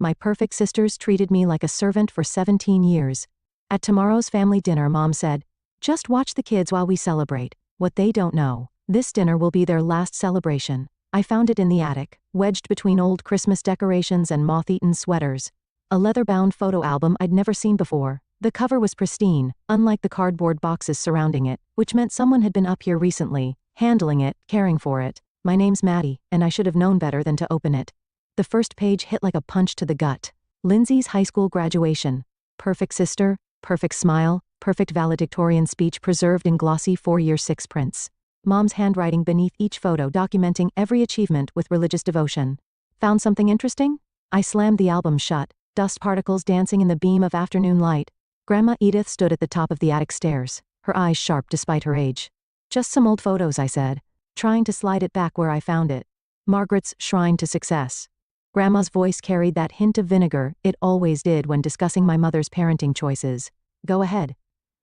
My perfect sisters treated me like a servant for 17 years. At tomorrow's family dinner, Mom said, "Just watch the kids while we celebrate. What they don't know, this dinner will be their last celebration." I found it in the attic, wedged between old Christmas decorations and moth-eaten sweaters. A leather-bound photo album I'd never seen before. The cover was pristine, unlike the cardboard boxes surrounding it, which meant someone had been up here recently, handling it, caring for it. My name's Maddie, and I should have known better than to open it. The first page hit like a punch to the gut. Lindsay's high school graduation. Perfect sister, perfect smile, perfect valedictorian speech preserved in glossy 4x6 prints. Mom's handwriting beneath each photo documenting every achievement with religious devotion. Found something interesting? I slammed the album shut, dust particles dancing in the beam of afternoon light. Grandma Edith stood at the top of the attic stairs, her eyes sharp despite her age. "Just some old photos," I said, trying to slide it back where I found it. "Margaret's Shrine to Success." Grandma's voice carried that hint of vinegar it always did when discussing my mother's parenting choices. "Go ahead.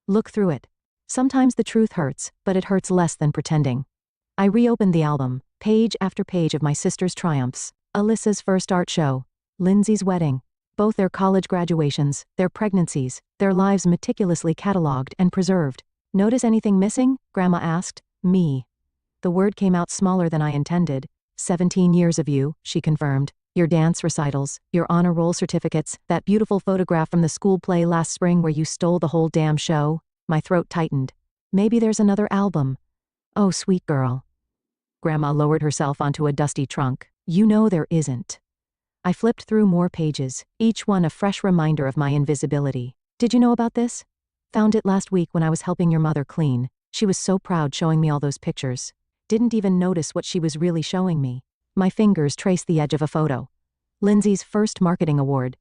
Look through it. Sometimes the truth hurts, but it hurts less than pretending." I reopened the album, page after page of my sister's triumphs. Alyssa's first art show. Lindsay's wedding. Both their college graduations, their pregnancies, their lives meticulously catalogued and preserved. "Notice anything missing?" Grandma asked. "Me." The word came out smaller than I intended. 17 years of you, she confirmed. Your dance recitals, your honor roll certificates, that beautiful photograph from the school play last spring where you stole the whole damn show. My throat tightened. "Maybe there's another album." "Oh, sweet girl." Grandma lowered herself onto a dusty trunk. "You know there isn't." I flipped through more pages, each one a fresh reminder of my invisibility. "Did you know about this? Found it last week when I was helping your mother clean. She was so proud showing me all those pictures. Didn't even notice what she was really showing me." My fingers traced the edge of a photo. Lindsay's first marketing award.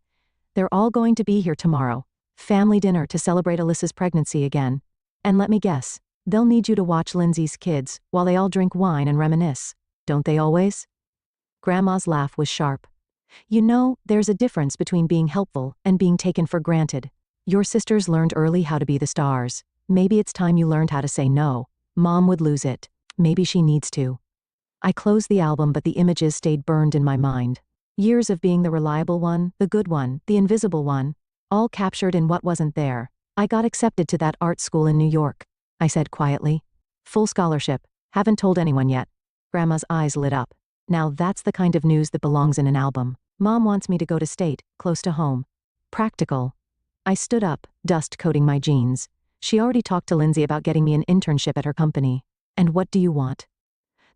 "They're all going to be here tomorrow. Family dinner to celebrate Alyssa's pregnancy again. And let me guess, they'll need you to watch Lindsay's kids while they all drink wine and reminisce. Don't they always?" Grandma's laugh was sharp. "You know, there's a difference between being helpful and being taken for granted. Your sisters learned early how to be the stars. Maybe it's time you learned how to say no. Mom would lose it. Maybe she needs to." I closed the album, but the images stayed burned in my mind. Years of being the reliable one, the good one, the invisible one, all captured in what wasn't there. "I got accepted to that art school in New York," I said quietly. "Full scholarship. Haven't told anyone yet." Grandma's eyes lit up. "Now that's the kind of news that belongs in an album. Mom wants me to go to state, close to home. Practical." I stood up, dust coating my jeans. She already talked to Lindsay about getting me an internship at her company. "And what do you want?"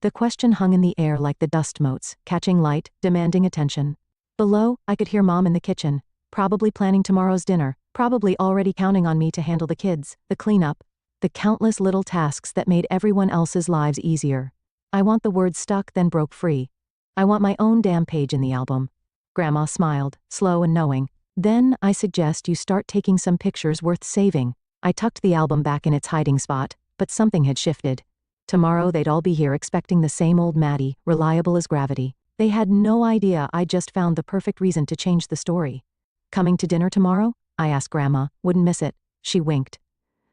The question hung in the air like the dust motes, catching light, demanding attention. Below, I could hear Mom in the kitchen, probably planning tomorrow's dinner, probably already counting on me to handle the kids, the cleanup, the countless little tasks that made everyone else's lives easier. I want the word stuck, then broke free. "I want my own damn page in the album." Grandma smiled, slow and knowing. "Then I suggest you start taking some pictures worth saving." I tucked the album back in its hiding spot, but something had shifted. Tomorrow they'd all be here expecting the same old Maddie, reliable as gravity. They had no idea I'd just found the perfect reason to change the story. "Coming to dinner tomorrow?" I asked Grandma. "Wouldn't miss it." She winked.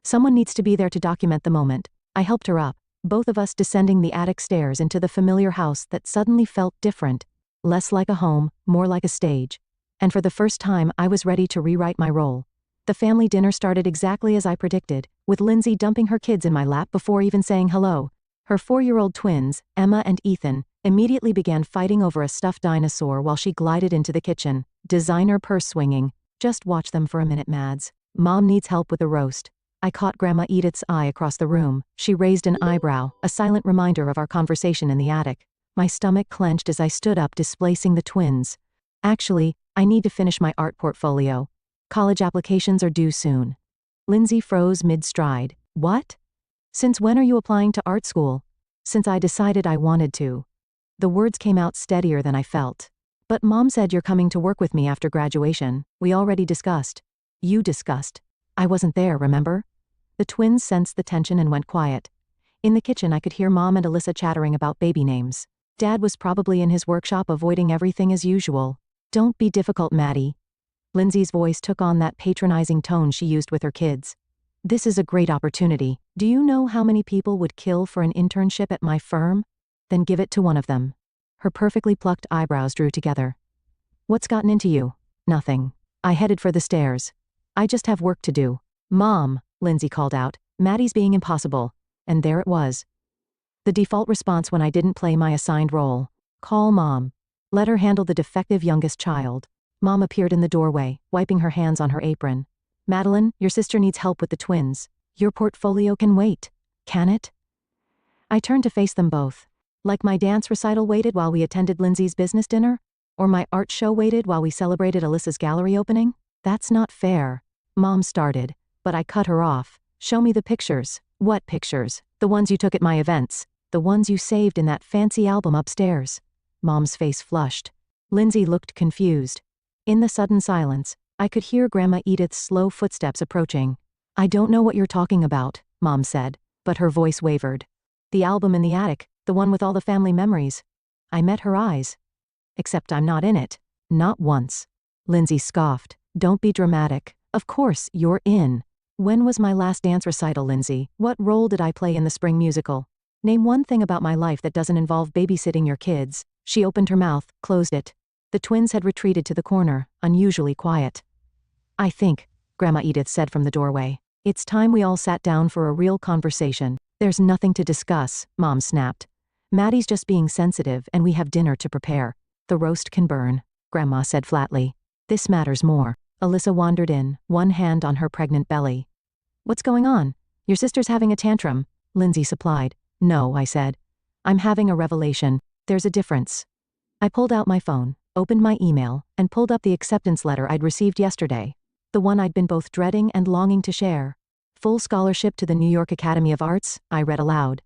"Someone needs to be there to document the moment." I helped her up, both of us descending the attic stairs into the familiar house that suddenly felt different. Less like a home, more like a stage. And for the first time I was ready to rewrite my role. The family dinner started exactly as I predicted, with Lindsay dumping her kids in my lap before even saying hello. Her 4-year-old twins, Emma and Ethan, immediately began fighting over a stuffed dinosaur while she glided into the kitchen, designer purse swinging. "Just watch them for a minute, Mads. Mom needs help with the roast." I caught Grandma Edith's eye across the room. She raised an eyebrow, a silent reminder of our conversation in the attic. My stomach clenched as I stood up, displacing the twins. "Actually, I need to finish my art portfolio. College applications are due soon." Lindsay froze mid-stride. "What? Since when are you applying to art school?" "Since I decided I wanted to." The words came out steadier than I felt. "But Mom said you're coming to work with me after graduation. We already discussed." "You discussed. I wasn't there, remember?" The twins sensed the tension and went quiet. In the kitchen I could hear Mom and Alyssa chattering about baby names. Dad was probably in his workshop avoiding everything as usual. "Don't be difficult, Maddie." Lindsay's voice took on that patronizing tone she used with her kids. "This is a great opportunity. Do you know how many people would kill for an internship at my firm? Then give it to one of them." Her perfectly plucked eyebrows drew together. "What's gotten into you?" Nothing. I headed for the stairs. I just have work to do. Mom, Lindsay called out, Maddie's being impossible. And there it was. The default response when I didn't play my assigned role. Call Mom. Let her handle the defective youngest child. Mom appeared in the doorway, wiping her hands on her apron. Madeline, your sister needs help with the twins. Your portfolio can wait. Can it? I turned to face them both. Like my dance recital waited while we attended Lindsay's business dinner? Or my art show waited while we celebrated Alyssa's gallery opening? That's not fair. Mom started, but I cut her off. Show me the pictures. What pictures? The ones you took at my events. The ones you saved in that fancy album upstairs. Mom's face flushed. Lindsay looked confused. In the sudden silence, I could hear Grandma Edith's slow footsteps approaching. I don't know what you're talking about, Mom said, but her voice wavered. The album in the attic, the one with all the family memories. I met her eyes. Except I'm not in it. Not once. Lindsay scoffed. Don't be dramatic. Of course, you're in. When was my last dance recital, Lindsay? What role did I play in the spring musical? Name one thing about my life that doesn't involve babysitting your kids. She opened her mouth, closed it. The twins had retreated to the corner, unusually quiet. I think, Grandma Edith said from the doorway, it's time we all sat down for a real conversation. There's nothing to discuss, Mom snapped. Maddie's just being sensitive and we have dinner to prepare. The roast can burn, Grandma said flatly. This matters more. Alyssa wandered in, one hand on her pregnant belly. What's going on? Your sister's having a tantrum, Lindsay supplied. No, I said. I'm having a revelation. There's a difference. I pulled out my phone, opened my email, and pulled up the acceptance letter I'd received yesterday. The one I'd been both dreading and longing to share. Full scholarship to the New York Academy of Arts, I read aloud.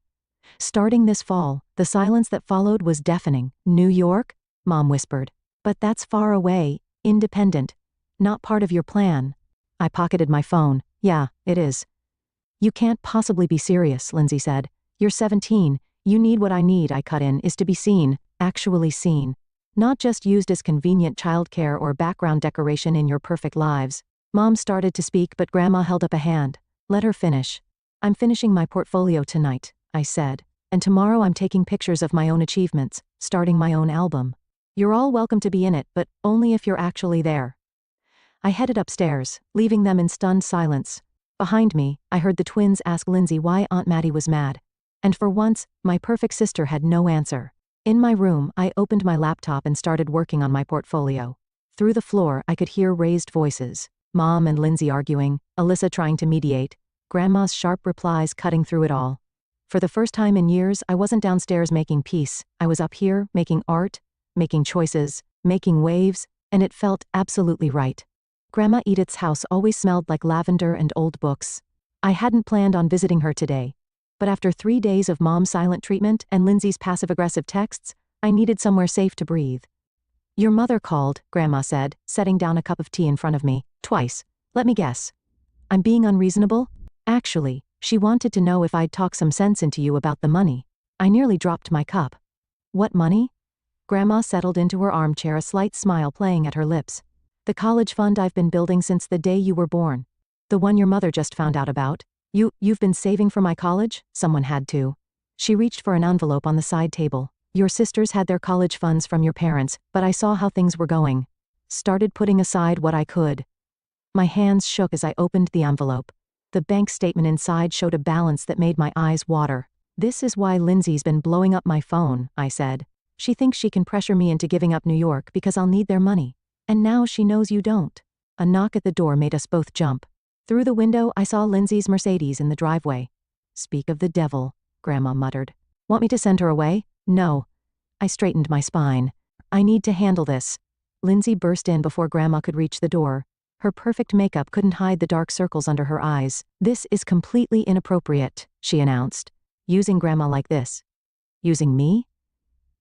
Starting this fall, the silence that followed was deafening. New York? Mom whispered. But that's far away, independent. Not part of your plan. I pocketed my phone. Yeah, it is. You can't possibly be serious, Lindsay said. You're 17. You need what I need, I cut in, is to be seen, actually seen. Not just used as convenient childcare or background decoration in your perfect lives. Mom started to speak, but Grandma held up a hand. Let her finish. I'm finishing my portfolio tonight, I said. And tomorrow I'm taking pictures of my own achievements, starting my own album. You're all welcome to be in it, but only if you're actually there. I headed upstairs, leaving them in stunned silence. Behind me, I heard the twins ask Lindsay why Aunt Maddie was mad. And for once, my perfect sister had no answer. In my room, I opened my laptop and started working on my portfolio. Through the floor, I could hear raised voices. Mom and Lindsay arguing, Alyssa trying to mediate, Grandma's sharp replies cutting through it all. For the first time in years, I wasn't downstairs making peace. I was up here, making art, making choices, making waves, and it felt absolutely right. Grandma Edith's house always smelled like lavender and old books. I hadn't planned on visiting her today. But after 3 days of Mom's silent treatment and Lindsay's passive-aggressive texts, I needed somewhere safe to breathe. Your mother called, Grandma said, setting down a cup of tea in front of me. Twice. Let me guess. I'm being unreasonable? Actually, she wanted to know if I'd talk some sense into you about the money. I nearly dropped my cup. What money? Grandma settled into her armchair, a slight smile playing at her lips. The college fund I've been building since the day you were born. The one your mother just found out about. You've been saving for my college? Someone had to. She reached for an envelope on the side table. Your sisters had their college funds from your parents, but I saw how things were going. Started putting aside what I could. My hands shook as I opened the envelope. The bank statement inside showed a balance that made my eyes water. This is why Lindsay's been blowing up my phone, I said. She thinks she can pressure me into giving up New York because I'll need their money. And now she knows you don't. A knock at the door made us both jump. Through the window, I saw Lindsay's Mercedes in the driveway. Speak of the devil, Grandma muttered. Want me to send her away? No. I straightened my spine. I need to handle this. Lindsay burst in before Grandma could reach the door. Her perfect makeup couldn't hide the dark circles under her eyes. This is completely inappropriate, she announced. Using Grandma like this. Using me?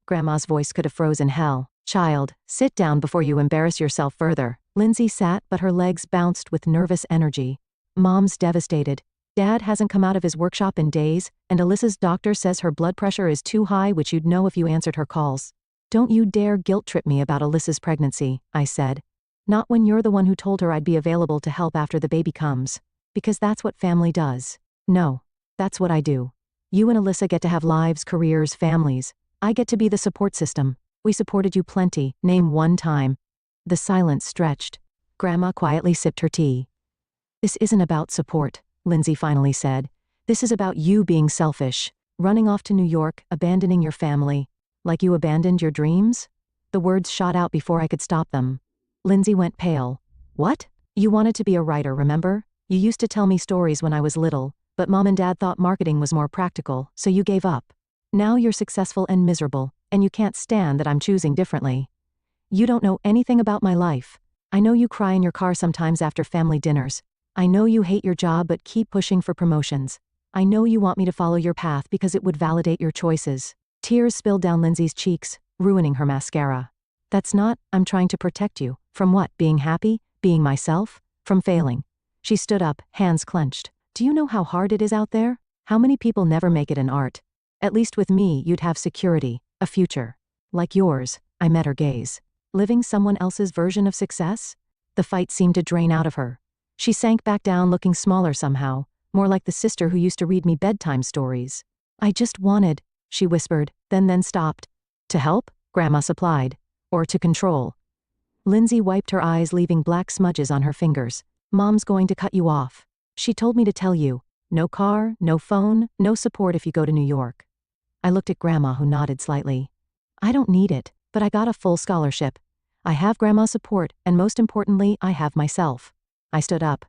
Grandma's voice could have frozen hell. Child, sit down before you embarrass yourself further. Lindsay sat, but her legs bounced with nervous energy. Mom's devastated. Dad hasn't come out of his workshop in days, and Alyssa's doctor says her blood pressure is too high, which you'd know if you answered her calls. Don't you dare guilt-trip me about Alyssa's pregnancy, I said. Not when you're the one who told her I'd be available to help after the baby comes. Because that's what family does. No, that's what I do. You and Alyssa get to have lives, careers, families. I get to be the support system. We supported you plenty, name one time. The silence stretched. Grandma quietly sipped her tea. This isn't about support, Lindsay finally said. This is about you being selfish, running off to New York, abandoning your family. Like you abandoned your dreams? The words shot out before I could stop them. Lindsay went pale. What? You wanted to be a writer, remember? You used to tell me stories when I was little, but Mom and Dad thought marketing was more practical, so you gave up. Now you're successful and miserable, and you can't stand that I'm choosing differently. You don't know anything about my life. I know you cry in your car sometimes after family dinners. I know you hate your job but keep pushing for promotions. I know you want me to follow your path because it would validate your choices. Tears spilled down Lindsay's cheeks, ruining her mascara. That's not, I'm trying to protect you. From what? Being happy? Being myself? From failing. She stood up, hands clenched. Do you know how hard it is out there? How many people never make it in art? At least with me, you'd have security, a future. Like yours. I met her gaze. Living someone else's version of success? The fight seemed to drain out of her. She sank back down looking smaller somehow, more like the sister who used to read me bedtime stories. I just wanted, she whispered, then stopped. To help? Grandma supplied. Or to control. Lindsay wiped her eyes, leaving black smudges on her fingers. Mom's going to cut you off. She told me to tell you. No car, no phone, no support if you go to New York. I looked at Grandma, who nodded slightly. I don't need it, but I got a full scholarship. I have Grandma's support, and most importantly, I have myself. I stood up.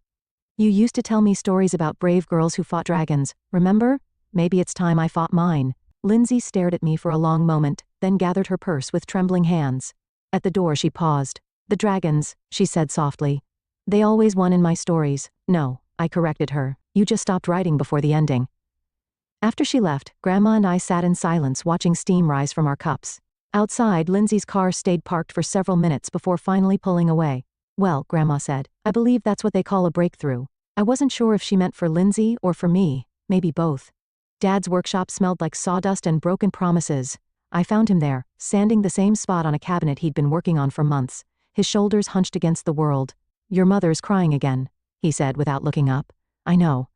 You used to tell me stories about brave girls who fought dragons, remember? Maybe it's time I fought mine. Lindsay stared at me for a long moment, then gathered her purse with trembling hands. At the door she paused. The dragons, she said softly. They always won in my stories. No, I corrected her. You just stopped writing before the ending. After she left, Grandma and I sat in silence watching steam rise from our cups. Outside, Lindsay's car stayed parked for several minutes before finally pulling away. Well, Grandma said, I believe that's what they call a breakthrough. I wasn't sure if she meant for Lindsay or for me, maybe both. Dad's workshop smelled like sawdust and broken promises. I found him there, sanding the same spot on a cabinet he'd been working on for months, his shoulders hunched against the world. Your mother's crying again, he said without looking up. I know.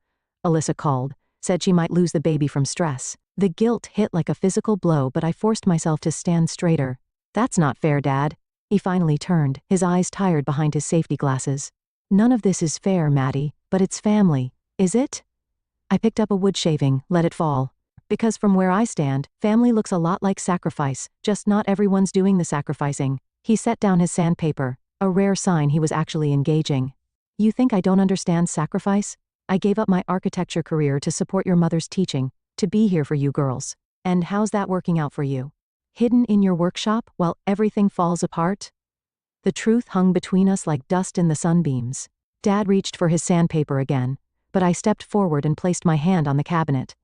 Alyssa called, said she might lose the baby from stress. The guilt hit like a physical blow, but I forced myself to stand straighter. That's not fair, Dad. He finally turned, his eyes tired behind his safety glasses. None of this is fair, Maddie, but it's family, is it? I picked up a wood shaving, let it fall. Because from where I stand, family looks a lot like sacrifice, just not everyone's doing the sacrificing. He set down his sandpaper, a rare sign he was actually engaging. You think I don't understand sacrifice? I gave up my architecture career to support your mother's teaching, to be here for you girls. And how's that working out for you? Hidden in your workshop while everything falls apart? The truth hung between us like dust in the sunbeams. Dad reached for his sandpaper again, but I stepped forward and placed my hand on the cabinet.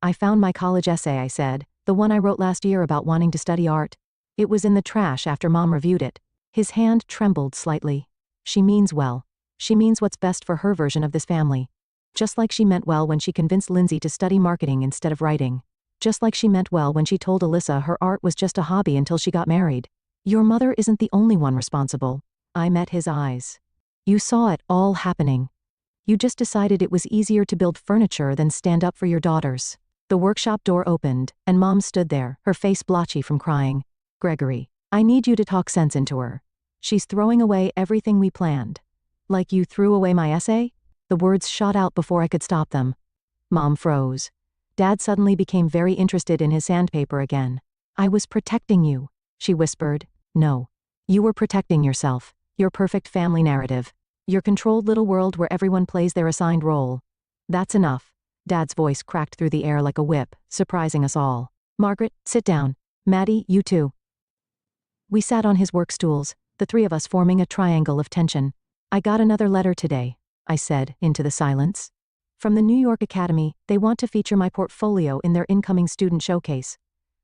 I found my college essay, I said, the one I wrote last year about wanting to study art. It was in the trash after Mom reviewed it. His hand trembled slightly. She means well. She means what's best for her version of this family. Just like she meant well when she convinced Lindsay to study marketing instead of writing. Just like she meant well when she told Alyssa her art was just a hobby until she got married. Your mother isn't the only one responsible. I met his eyes. You saw it all happening. You just decided it was easier to build furniture than stand up for your daughters. The workshop door opened, and Mom stood there, her face blotchy from crying. Gregory, I need you to talk sense into her. She's throwing away everything we planned. Like you threw away my essay? The words shot out before I could stop them. Mom froze. Dad suddenly became very interested in his sandpaper again. I was protecting you, she whispered. No. You were protecting yourself, your perfect family narrative, your controlled little world where everyone plays their assigned role. That's enough. Dad's voice cracked through the air like a whip, surprising us all. Margaret, sit down. Maddie, you too. We sat on his work stools, the three of us forming a triangle of tension. I got another letter today, I said, into the silence. From the New York Academy, they want to feature my portfolio in their incoming student showcase.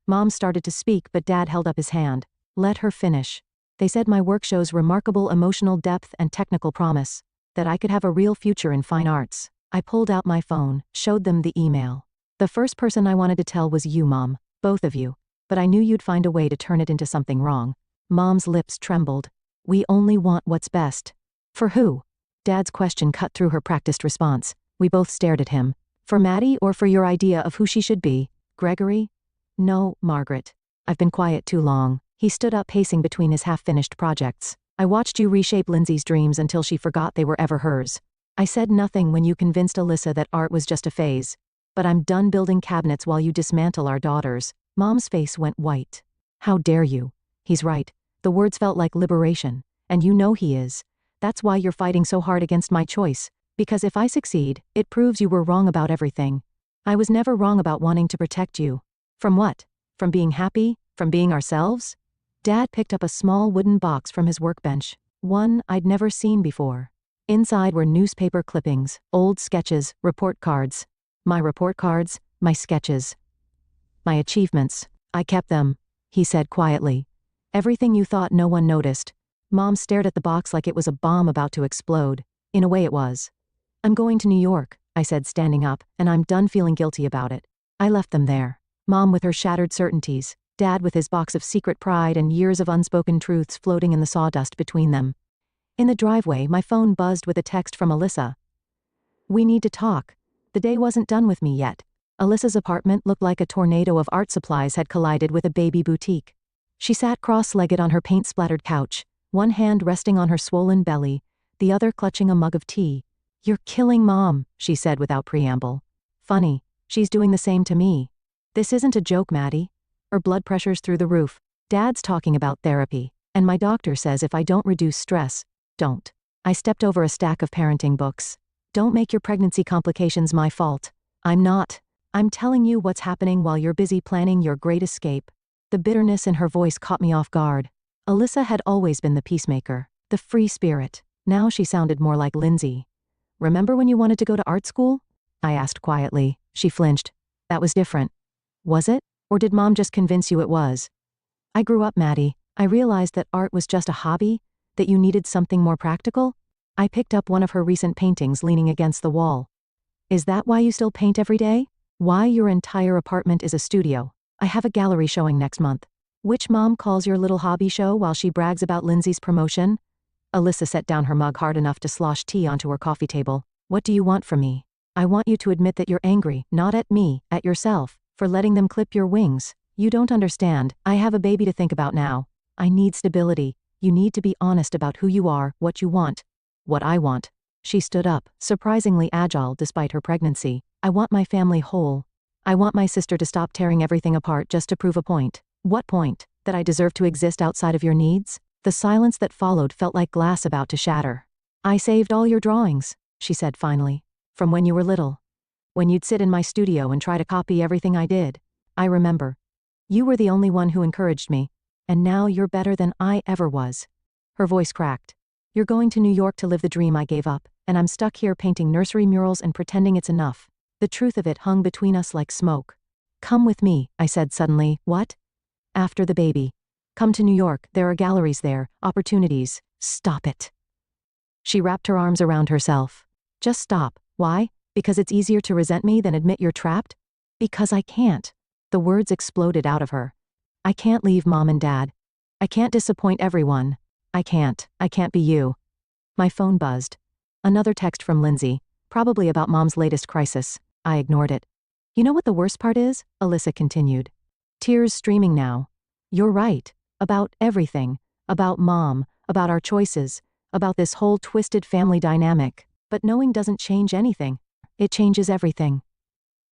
Mom started to speak, but Dad held up his hand. Let her finish. They said my work shows remarkable emotional depth and technical promise, that I could have a real future in fine arts. I pulled out my phone, showed them the email. The first person I wanted to tell was you, Mom, both of you, but I knew you'd find a way to turn it into something wrong. Mom's lips trembled. We only want what's best. For who? Dad's question cut through her practiced response. We both stared at him. For Maddie or for your idea of who she should be? Gregory? No, Margaret. I've been quiet too long. He stood up, pacing between his half-finished projects. I watched you reshape Lindsay's dreams until she forgot they were ever hers. I said nothing when you convinced Alyssa that art was just a phase. But I'm done building cabinets while you dismantle our daughters. Mom's face went white. How dare you? He's right. The words felt like liberation. And you know he is. That's why you're fighting so hard against my choice. Because if I succeed, it proves you were wrong about everything. I was never wrong about wanting to protect you. From what? From being happy? From being ourselves? Dad picked up a small wooden box from his workbench. One I'd never seen before. Inside were newspaper clippings, old sketches, report cards. My report cards, my sketches. My achievements. I kept them, he said quietly. Everything you thought no one noticed. Mom stared at the box like it was a bomb about to explode. In a way it was. I'm going to New York, I said standing up, and I'm done feeling guilty about it. I left them there. Mom with her shattered certainties, Dad with his box of secret pride and years of unspoken truths floating in the sawdust between them. In the driveway, my phone buzzed with a text from Alyssa. We need to talk. The day wasn't done with me yet. Alyssa's apartment looked like a tornado of art supplies had collided with a baby boutique. She sat cross-legged on her paint-splattered couch, one hand resting on her swollen belly, the other clutching a mug of tea. You're killing Mom, she said without preamble. Funny, she's doing the same to me. This isn't a joke, Maddie. Her blood pressure's through the roof. Dad's talking about therapy, and my doctor says if I don't reduce stress, don't. I stepped over a stack of parenting books. Don't make your pregnancy complications my fault. I'm not. I'm telling you what's happening while you're busy planning your great escape. The bitterness in her voice caught me off guard. Alyssa had always been the peacemaker, the free spirit. Now she sounded more like Lindsay. Remember when you wanted to go to art school? I asked quietly. She flinched. That was different. Was it? Or did Mom just convince you it was? I grew up, Maddie. I realized that art was just a hobby, that you needed something more practical. I picked up one of her recent paintings leaning against the wall. Is that why you still paint every day? Why your entire apartment is a studio? I have a gallery showing next month. Which Mom calls your little hobby show while she brags about Lindsay's promotion? Alyssa set down her mug hard enough to slosh tea onto her coffee table. What do you want from me? I want you to admit that you're angry, not at me, at yourself, for letting them clip your wings. You don't understand. I have a baby to think about now. I need stability. You need to be honest about who you are, what you want. What I want. She stood up, surprisingly agile despite her pregnancy. I want my family whole. I want my sister to stop tearing everything apart just to prove a point. What point? That I deserve to exist outside of your needs? The silence that followed felt like glass about to shatter. I saved all your drawings, she said finally. From when you were little. When you'd sit in my studio and try to copy everything I did. I remember. You were the only one who encouraged me. And now you're better than I ever was. Her voice cracked. You're going to New York to live the dream I gave up, and I'm stuck here painting nursery murals and pretending it's enough. The truth of it hung between us like smoke. Come with me, I said suddenly. What? After the baby. Come to New York, there are galleries there, opportunities. Stop it. She wrapped her arms around herself. Just stop. Why? Because it's easier to resent me than admit you're trapped? Because I can't. The words exploded out of her. I can't leave Mom and Dad. I can't disappoint everyone. I can't be you. My phone buzzed. Another text from Lindsay, probably about Mom's latest crisis. I ignored it. You know what the worst part is? Alyssa continued. Tears streaming now. You're right. About everything. About Mom, about our choices, about this whole twisted family dynamic. But knowing doesn't change anything. It changes everything.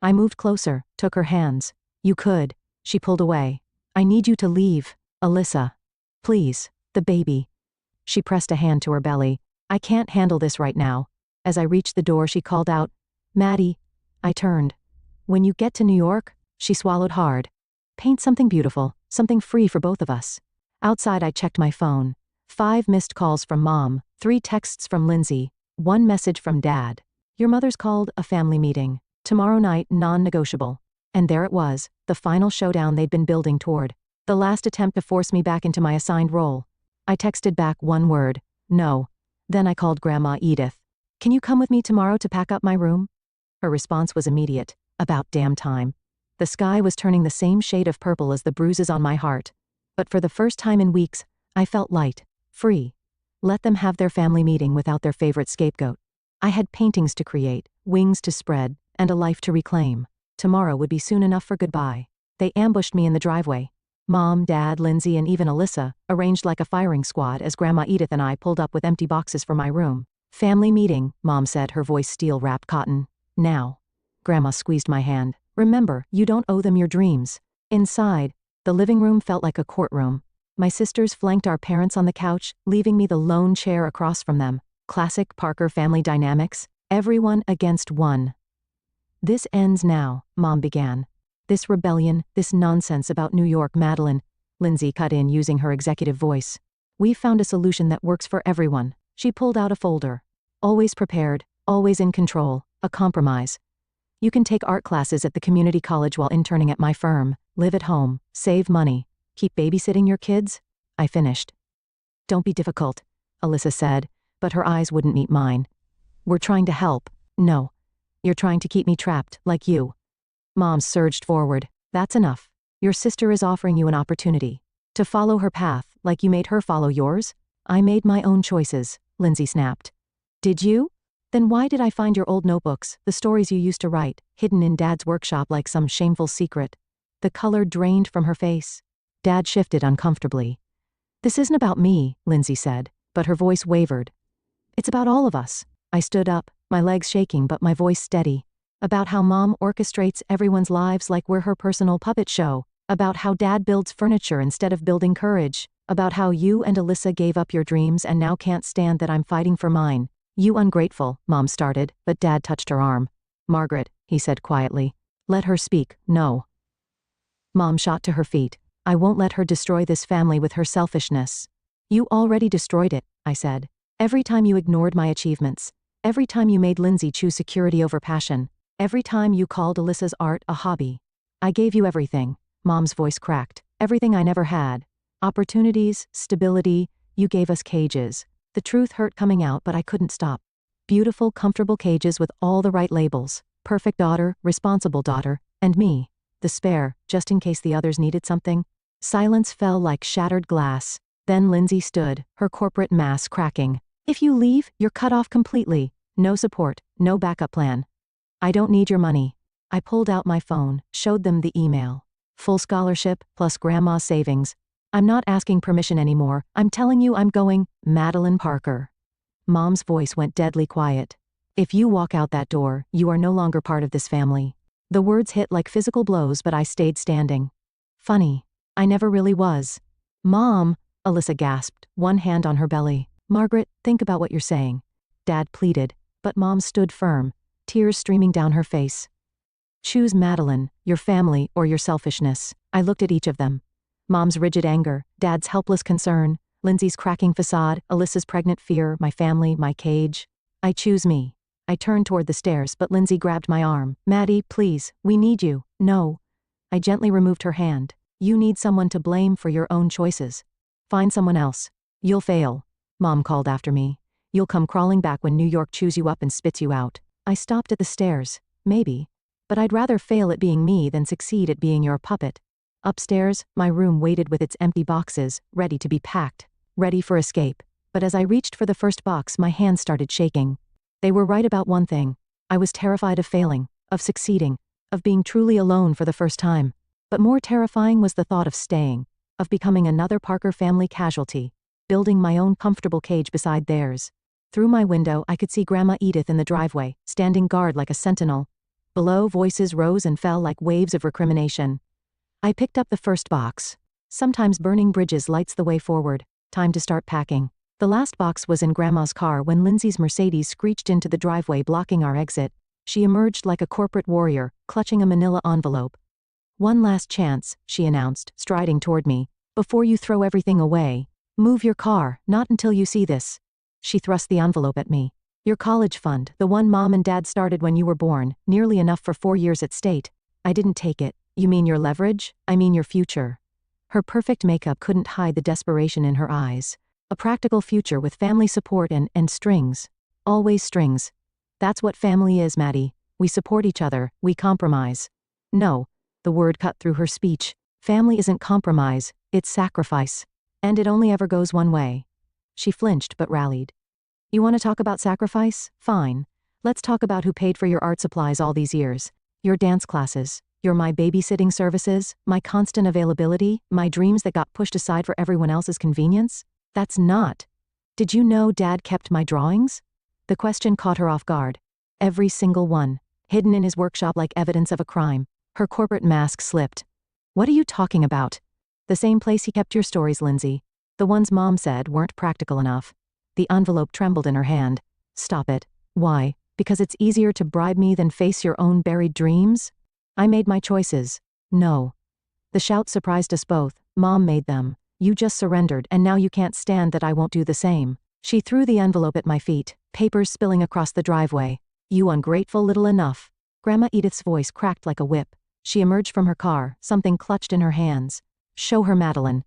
I moved closer, took her hands. You could. She pulled away. I need you to leave, Alyssa. Please, the baby. She pressed a hand to her belly. I can't handle this right now. As I reached the door, she called out, Maddie. I turned. When you get to New York, she swallowed hard. Paint something beautiful, something free for both of us. Outside, I checked my phone. 5 missed calls from Mom, 3 texts from Lindsay, 1 message from Dad. Your mother's called a family meeting. Tomorrow night, non-negotiable. And there it was, the final showdown they'd been building toward. The last attempt to force me back into my assigned role. I texted back 1 word, no. Then I called Grandma Edith. Can you come with me tomorrow to pack up my room? Her response was immediate. About damn time. The sky was turning the same shade of purple as the bruises on my heart. But for the first time in weeks, I felt light, free. Let them have their family meeting without their favorite scapegoat. I had paintings to create, wings to spread, and a life to reclaim. Tomorrow would be soon enough for goodbye. They ambushed me in the driveway. Mom, Dad, Lindsay, and even Alyssa, arranged like a firing squad as Grandma Edith and I pulled up with empty boxes for my room. Family meeting, Mom said, her voice steel-wrapped cotton. Now. Grandma squeezed my hand. Remember, you don't owe them your dreams. Inside, the living room felt like a courtroom. My sisters flanked our parents on the couch, leaving me the lone chair across from them. Classic Parker family dynamics. Everyone against one. This ends now, Mom began. This rebellion, this nonsense about New York, Madeline, Lindsay cut in using her executive voice. We've found a solution that works for everyone. She pulled out a folder. Always prepared, always in control, a compromise. You can take art classes at the community college while interning at my firm, live at home, save money, keep babysitting your kids? I finished. Don't be difficult, Alyssa said, but her eyes wouldn't meet mine. We're trying to help. No. You're trying to keep me trapped, like you. Mom surged forward. That's enough. Your sister is offering you an opportunity. To follow her path, like you made her follow yours? I made my own choices, Lindsay snapped. Did you? Then why did I find your old notebooks, the stories you used to write, hidden in Dad's workshop like some shameful secret? The color drained from her face. Dad shifted uncomfortably. This isn't about me, Lindsay said, but her voice wavered. It's about all of us. I stood up, my legs shaking but my voice steady. About how Mom orchestrates everyone's lives like we're her personal puppet show. About how Dad builds furniture instead of building courage. About how you and Alyssa gave up your dreams and now can't stand that I'm fighting for mine. You ungrateful, Mom started, but Dad touched her arm. Margaret, he said quietly. Let her speak, no. Mom shot to her feet. I won't let her destroy this family with her selfishness. You already destroyed it, I said. Every time you ignored my achievements. Every time you made Lindsay choose security over passion. Every time you called Alyssa's art a hobby. I gave you everything. Mom's voice cracked. Everything I never had. Opportunities, stability, you gave us cages. The truth hurt coming out but I couldn't stop. Beautiful, comfortable cages with all the right labels. Perfect daughter, responsible daughter, and me. The spare, just in case the others needed something. Silence fell like shattered glass. Then Lindsay stood, her corporate mask cracking. If you leave, you're cut off completely. No support, no backup plan. I don't need your money. I pulled out my phone, showed them the email. Full scholarship, plus grandma's savings. I'm not asking permission anymore. I'm telling you I'm going, Madeline Parker. Mom's voice went deadly quiet. If you walk out that door, you are no longer part of this family. The words hit like physical blows but I stayed standing. Funny. I never really was. Mom, Alyssa gasped, one hand on her belly. Margaret, think about what you're saying. Dad pleaded, but Mom stood firm, tears streaming down her face. Choose Madeline, your family, or your selfishness. I looked at each of them. Mom's rigid anger, Dad's helpless concern, Lindsay's cracking facade, Alyssa's pregnant fear, my family, my cage. I choose me. I turned toward the stairs but Lindsay grabbed my arm. Maddie, please, we need you. No. I gently removed her hand. You need someone to blame for your own choices. Find someone else. You'll fail. Mom called after me. You'll come crawling back when New York chews you up and spits you out. I stopped at the stairs. Maybe. But I'd rather fail at being me than succeed at being your puppet. Upstairs, my room waited with its empty boxes, ready to be packed, ready for escape. But as I reached for the first box, my hands started shaking. They were right about one thing. I was terrified of failing, of succeeding, of being truly alone for the first time. But more terrifying was the thought of staying, of becoming another Parker family casualty, building my own comfortable cage beside theirs. Through my window, I could see Grandma Edith in the driveway, standing guard like a sentinel. Below, voices rose and fell like waves of recrimination. I picked up the first box. Sometimes burning bridges lights the way forward. Time to start packing. The last box was in Grandma's car when Lindsay's Mercedes screeched into the driveway blocking our exit. She emerged like a corporate warrior, clutching a manila envelope. One last chance, she announced, striding toward me. Before you throw everything away. Move your car, not until you see this. She thrust the envelope at me. Your college fund, the one Mom and Dad started when you were born, nearly enough for 4 years at state. I didn't take it. You mean your leverage? I mean your future. Her perfect makeup couldn't hide the desperation in her eyes. A practical future with family support and strings. Always strings. That's what family is, Maddie. We support each other, we compromise. No. The word cut through her speech. Family isn't compromise, it's sacrifice. And it only ever goes one way. She flinched but rallied. You want to talk about sacrifice? Fine. Let's talk about who paid for your art supplies all these years. Your dance classes. You're my babysitting services, my constant availability, my dreams that got pushed aside for everyone else's convenience? That's not. Did you know Dad kept my drawings? The question caught her off guard. Every single one, hidden in his workshop like evidence of a crime. Her corporate mask slipped. What are you talking about? The same place he kept your stories, Lindsay. The ones Mom said weren't practical enough. The envelope trembled in her hand. Stop it. Why? Because it's easier to bribe me than face your own buried dreams? I made my choices. No. The shout surprised us both. Mom made them. You just surrendered, and now you can't stand that I won't do the same. She threw the envelope at my feet, papers spilling across the driveway. You ungrateful little enough. Grandma Edith's voice cracked like a whip. She emerged from her car, something clutched in her hands. Show her Madeline.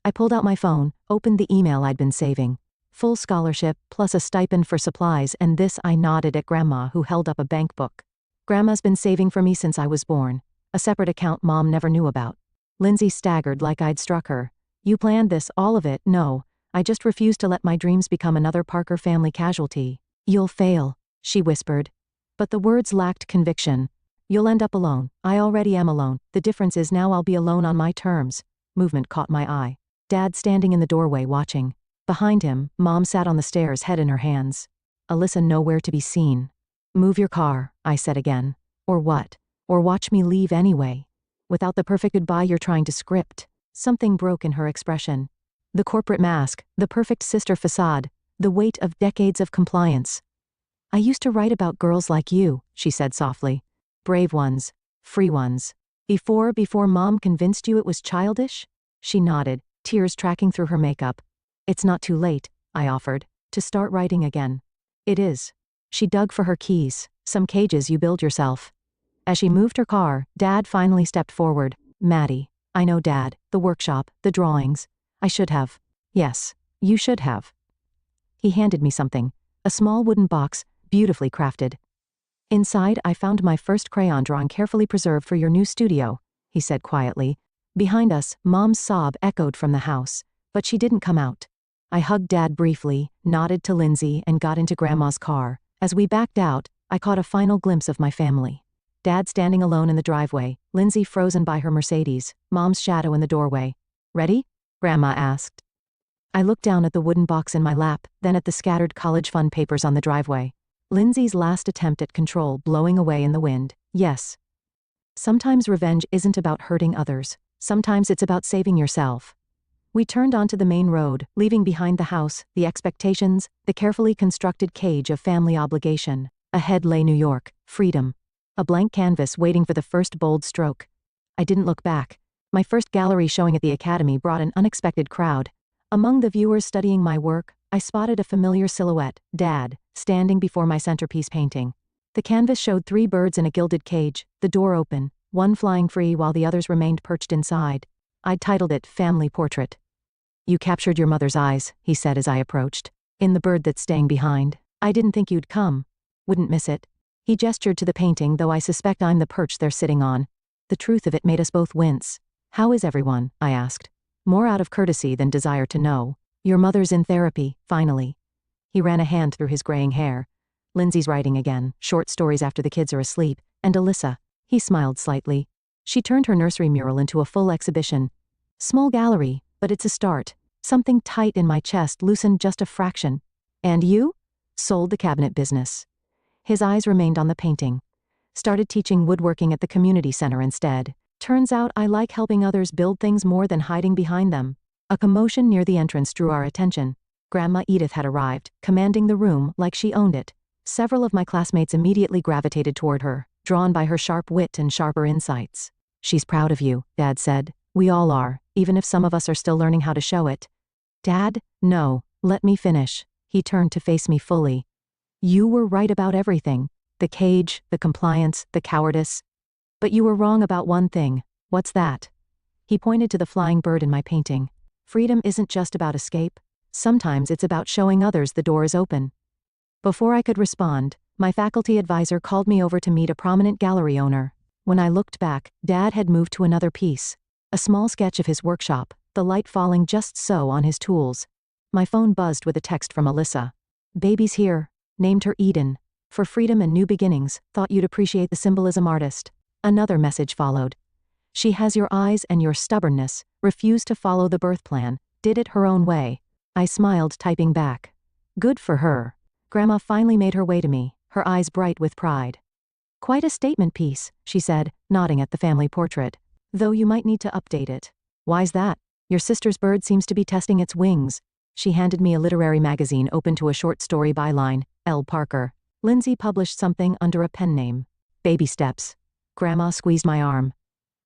I pulled out my phone, opened the email I'd been saving. Full scholarship, plus a stipend for supplies, and this. I nodded at Grandma, who held up a bank book. Grandma's been saving for me since I was born. A separate account Mom never knew about. Lindsay staggered like I'd struck her. You planned this, all of it? No. I just refused to let my dreams become another Parker family casualty. You'll fail, she whispered. But the words lacked conviction. You'll end up alone. I already am alone. The difference is now I'll be alone on my terms. Movement caught my eye. Dad standing in the doorway watching. Behind him, Mom sat on the stairs, head in her hands. Alyssa nowhere to be seen. Move your car, I said again. Or what? Or watch me leave anyway. Without the perfect goodbye you're trying to script. Something broke in her expression. The corporate mask, the perfect sister facade, the weight of decades of compliance. I used to write about girls like you, she said softly. Brave ones. Free ones. Before Mom convinced you it was childish? She nodded, tears tracking through her makeup. It's not too late, I offered, to start writing again. It is. She dug for her keys, some cages you build yourself. As she moved her car, Dad finally stepped forward. Maddie. I know, Dad, the workshop, the drawings. I should have. Yes, you should have. He handed me something. A small wooden box, beautifully crafted. Inside I found my first crayon drawing carefully preserved for your new studio, he said quietly. Behind us, Mom's sob echoed from the house, but she didn't come out. I hugged Dad briefly, nodded to Lindsay, and got into Grandma's car. As we backed out, I caught a final glimpse of my family. Dad standing alone in the driveway, Lindsay frozen by her Mercedes, Mom's shadow in the doorway. Ready? Grandma asked. I looked down at the wooden box in my lap, then at the scattered college fund papers on the driveway. Lindsay's last attempt at control blowing away in the wind. Yes. Sometimes revenge isn't about hurting others. Sometimes it's about saving yourself. We turned onto the main road, leaving behind the house, the expectations, the carefully constructed cage of family obligation. Ahead lay New York, freedom. A blank canvas waiting for the first bold stroke. I didn't look back. My first gallery showing at the Academy brought an unexpected crowd. Among the viewers studying my work, I spotted a familiar silhouette, Dad, standing before my centerpiece painting. The canvas showed 3 birds in a gilded cage, the door open, one flying free while the others remained perched inside. I'd titled it Family Portrait. You captured your mother's eyes, he said as I approached. In the bird that's staying behind. I didn't think you'd come. Wouldn't miss it. He gestured to the painting, though I suspect I'm the perch they're sitting on. The truth of it made us both wince. How is everyone? I asked. More out of courtesy than desire to know. Your mother's in therapy, finally. He ran a hand through his graying hair. Lindsay's writing again, short stories after the kids are asleep, and Alyssa. He smiled slightly. She turned her nursery mural into a full exhibition. Small gallery, but it's a start. Something tight in my chest loosened just a fraction. And you? Sold the cabinet business. His eyes remained on the painting. Started teaching woodworking at the community center instead. Turns out I like helping others build things more than hiding behind them. A commotion near the entrance drew our attention. Grandma Edith had arrived, commanding the room like she owned it. Several of my classmates immediately gravitated toward her, drawn by her sharp wit and sharper insights. She's proud of you, Dad said. We all are, even if some of us are still learning how to show it. Dad, no, let me finish. He turned to face me fully. You were right about everything. The cage, the compliance, the cowardice. But you were wrong about one thing. What's that? He pointed to the flying bird in my painting. Freedom isn't just about escape. Sometimes it's about showing others the door is open. Before I could respond, my faculty advisor called me over to meet a prominent gallery owner. When I looked back, Dad had moved to another piece. A small sketch of his workshop, the light falling just so on his tools. My phone buzzed with a text from Alyssa. Baby's here. Named her Eden. For freedom and new beginnings, thought you'd appreciate the symbolism, artist. Another message followed. She has your eyes and your stubbornness, refused to follow the birth plan, did it her own way. I smiled, typing back. Good for her. Grandma finally made her way to me, her eyes bright with pride. Quite a statement piece, she said, nodding at the family portrait. Though you might need to update it. Why's that? Your sister's bird seems to be testing its wings. She handed me a literary magazine open to a short story byline, L. Parker. Lindsay published something under a pen name. Baby steps. Grandma squeezed my arm.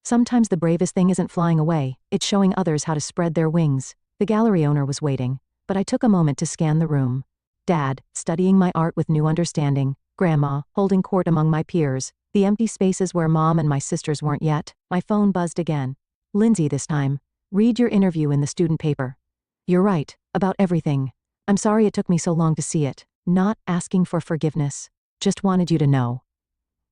Sometimes the bravest thing isn't flying away, it's showing others how to spread their wings. The gallery owner was waiting, but I took a moment to scan the room. Dad, studying my art with new understanding. Grandma, holding court among my peers. The empty spaces where Mom and my sisters weren't yet. My phone buzzed again. Lindsay this time. Read your interview in the student paper. You're right, about everything. I'm sorry it took me so long to see it. Not asking for forgiveness. Just wanted you to know.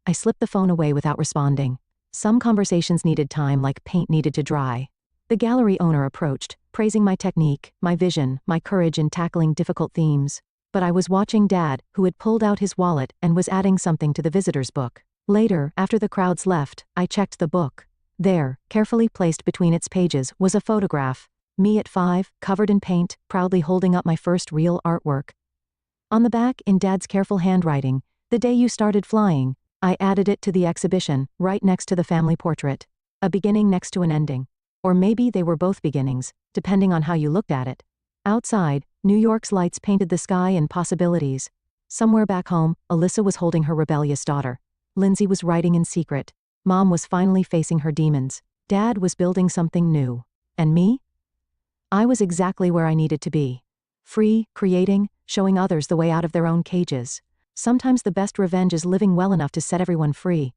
I slipped the phone away without responding. Some conversations needed time like paint needed to dry. The gallery owner approached, praising my technique, my vision, my courage in tackling difficult themes. But I was watching Dad, who had pulled out his wallet and was adding something to the visitor's book. Later, after the crowds left, I checked the book. There, carefully placed between its pages, was a photograph. Me at 5, covered in paint, proudly holding up my first real artwork. On the back, in Dad's careful handwriting, the day you started flying. I added it to the exhibition, right next to the family portrait. A beginning next to an ending. Or maybe they were both beginnings, depending on how you looked at it. Outside, New York's lights painted the sky in possibilities. Somewhere back home, Alyssa was holding her rebellious daughter. Lindsay was writing in secret. Mom was finally facing her demons. Dad was building something new. And me? I was exactly where I needed to be. Free, creating, showing others the way out of their own cages. Sometimes the best revenge is living well enough to set everyone free.